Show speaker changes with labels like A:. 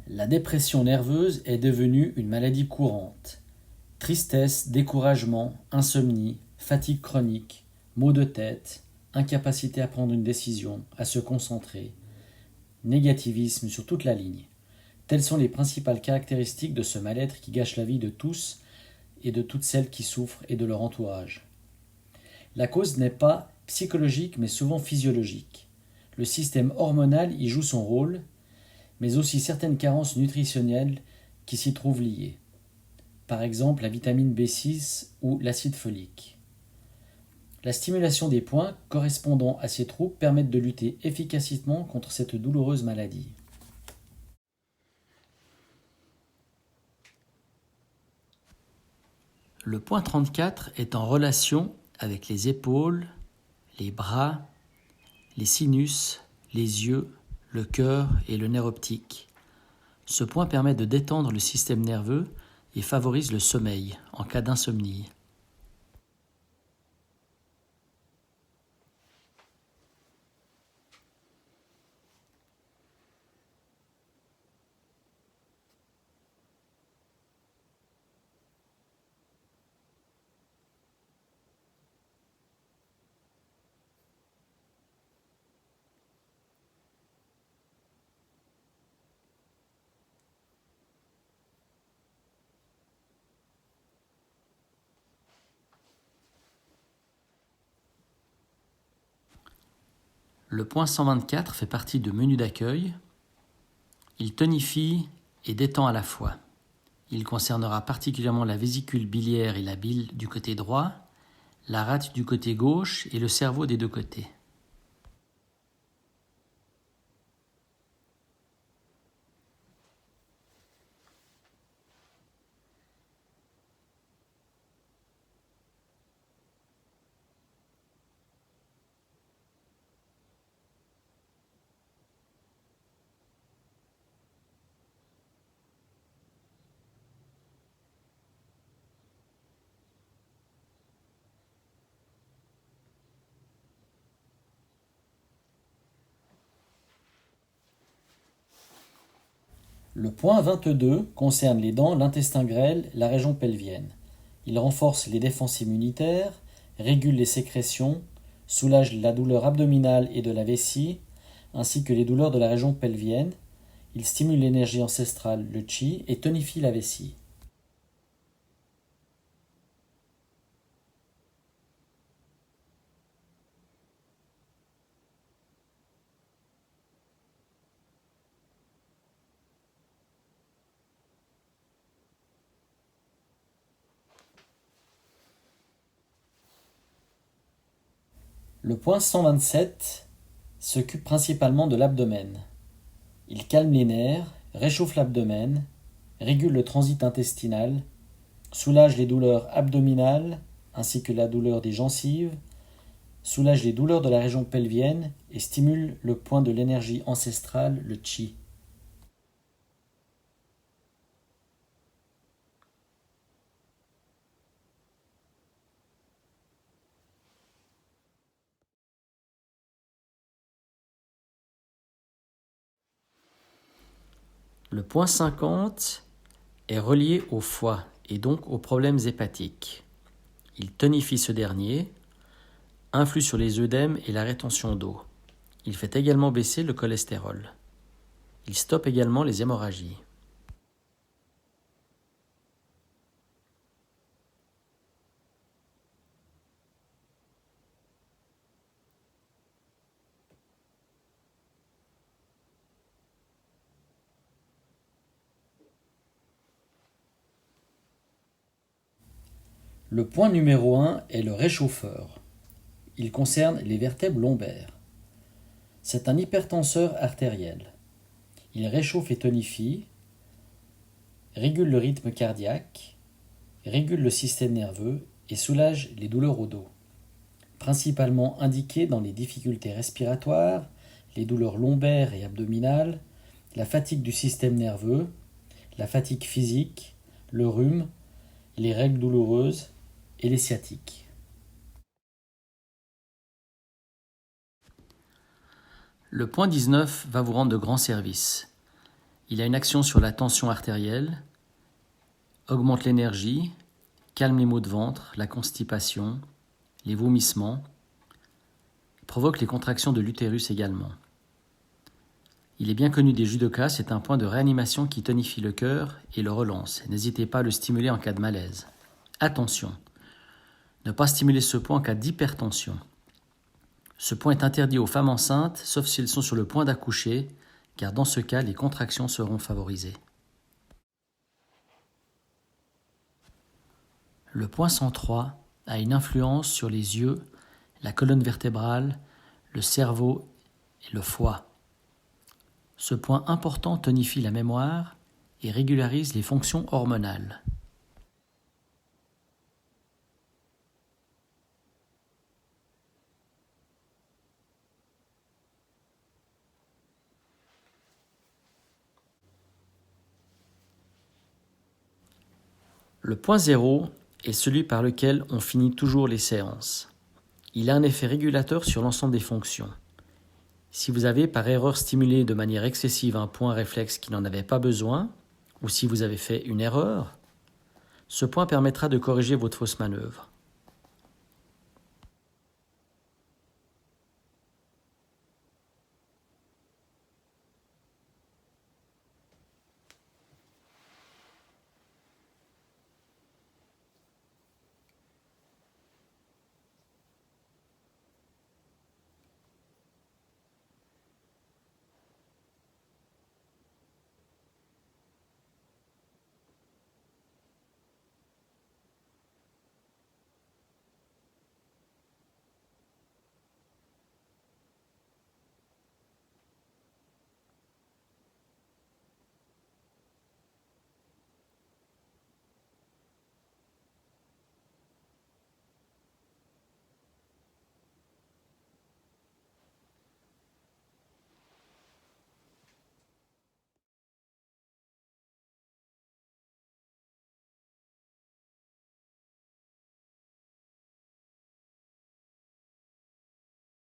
A: La dépression nerveuse est devenue une maladie courante. Tristesse, découragement, insomnie, fatigue chronique, maux de tête, incapacité à prendre une décision, à se concentrer, négativisme sur toute la ligne. Telles sont les principales caractéristiques de ce mal-être qui gâche la vie de tous et de toutes celles qui souffrent et de leur entourage. La cause n'est pas psychologique mais souvent physiologique. Le système hormonal y joue son rôle, mais aussi certaines carences nutritionnelles qui s'y trouvent liées. Par exemple la vitamine B6 ou l'acide folique. La stimulation des points correspondant à ces troubles permettent de lutter efficacement contre cette douloureuse maladie. Le point 34 est en relation avec les épaules, les bras, les sinus, les yeux, le cœur et le nerf optique. Ce point permet de détendre le système nerveux et favorise le sommeil en cas d'insomnie. Le point 124 fait partie du menu d'accueil. Il tonifie et détend à la fois. Il concernera particulièrement la vésicule biliaire et la bile du côté droit, la rate du côté gauche et le cerveau des deux côtés. Le point 22 concerne les dents, l'intestin grêle, la région pelvienne. Il renforce les défenses immunitaires, régule les sécrétions, soulage la douleur abdominale et de la vessie, ainsi que les douleurs de la région pelvienne. Il stimule l'énergie ancestrale, le chi, et tonifie la vessie. Le point 127 s'occupe principalement de l'abdomen. Il calme les nerfs, réchauffe l'abdomen, régule le transit intestinal, soulage les douleurs abdominales ainsi que la douleur des gencives, soulage les douleurs de la région pelvienne et stimule le point de l'énergie ancestrale, le chi. Le point 50 est relié au foie et donc aux problèmes hépatiques. Il tonifie ce dernier, influe sur les œdèmes et la rétention d'eau. Il fait également baisser le cholestérol. Il stoppe également les hémorragies. Le point numéro 1 est le réchauffeur. Il concerne les vertèbres lombaires. C'est un hypertenseur artériel. Il réchauffe et tonifie, régule le rythme cardiaque, régule le système nerveux et soulage les douleurs au dos. Principalement indiqué dans les difficultés respiratoires, les douleurs lombaires et abdominales, la fatigue du système nerveux, la fatigue physique, le rhume, les règles douloureuses et les sciatiques. Le point 19 va vous rendre de grands services. Il a une action sur la tension artérielle, augmente l'énergie, calme les maux de ventre, la constipation, les vomissements, provoque les contractions de l'utérus également. Il est bien connu des judokas, c'est un point de réanimation qui tonifie le cœur et le relance. N'hésitez pas à le stimuler en cas de malaise. Attention, ne pas stimuler ce point en cas d'hypertension. Ce point est interdit aux femmes enceintes, sauf si elles sont sur le point d'accoucher, car dans ce cas, les contractions seront favorisées. Le point 103 a une influence sur les yeux, la colonne vertébrale, le cerveau et le foie. Ce point important tonifie la mémoire et régularise les fonctions hormonales. Le point 0 est celui par lequel on finit toujours les séances. Il a un effet régulateur sur l'ensemble des fonctions. Si vous avez par erreur stimulé de manière excessive un point réflexe qui n'en avait pas besoin, ou si vous avez fait une erreur, ce point permettra de corriger votre fausse manœuvre.